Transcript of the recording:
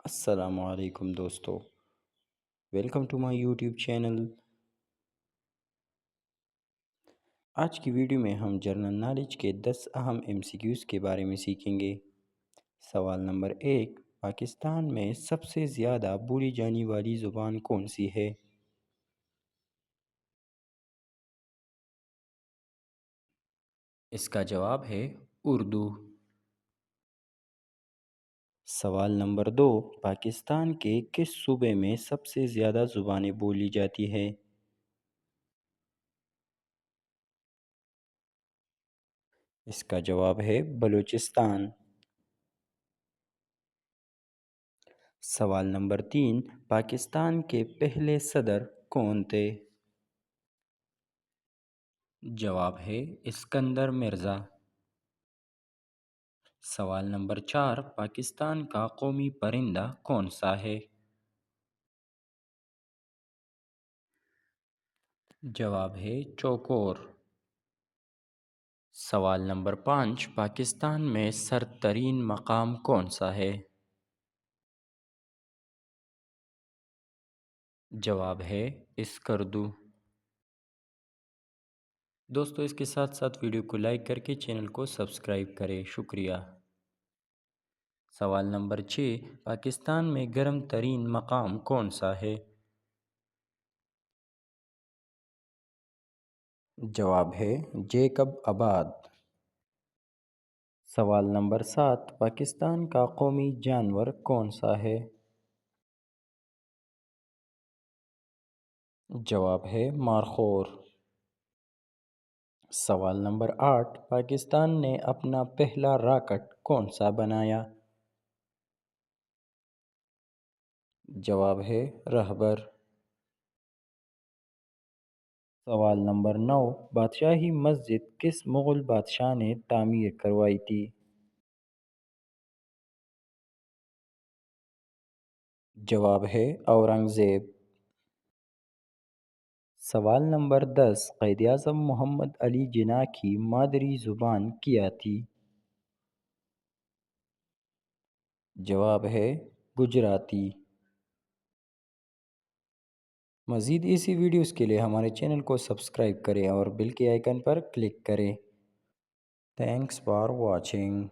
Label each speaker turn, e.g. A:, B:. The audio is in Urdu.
A: السلام علیکم دوستو، welcome to my YouTube channel. آج کی ویڈیو میں ہم جنرل نالج کے 10 اہم MCQs کے بارے میں سیکھیں گے۔ سوال نمبر 1، پاکستان میں سب سے زیادہ بولی جانے والی زبان کون سی ہے؟ اس کا جواب ہے اردو۔ سوال نمبر 2، پاکستان کے کس صوبے میں سب سے زیادہ زبانیں بولی جاتی ہیں؟ اس کا جواب ہے بلوچستان۔ سوال نمبر 3، پاکستان کے پہلے صدر کون تھے؟ جواب ہے اسکندر مرزا۔ سوال نمبر 4، پاکستان کا قومی پرندہ کون سا ہے؟ جواب ہے چوکور۔ سوال نمبر 5، پاکستان میں سرد ترین مقام کون سا ہے؟ جواب ہے اسکردو۔ دوستو اس کے ساتھ ساتھ ویڈیو کو لائک کر کے چینل کو سبسکرائب کریں، شکریہ۔ سوال نمبر 6، پاکستان میں گرم ترین مقام کون سا ہے؟ جواب ہے جیکب آباد۔ سوال نمبر 7، پاکستان کا قومی جانور کون سا ہے؟ جواب ہے مارخور۔ سوال نمبر 8، پاکستان نے اپنا پہلا راکٹ کون سا بنایا؟ جواب ہے رہبر۔ سوال نمبر 9، بادشاہی مسجد کس مغل بادشاہ نے تعمیر کروائی تھی؟ جواب ہے اورنگزیب۔ سوال نمبر 10، قائد-اعظم محمد علی جناح کی مادری زبان کیا تھی؟ جواب ہے گجراتی۔ مزید ایسی ویڈیوز کے لیے ہمارے چینل کو سبسکرائب کریں اور بیل کے آئیکن پر کلک کریں۔ Thanks for watching.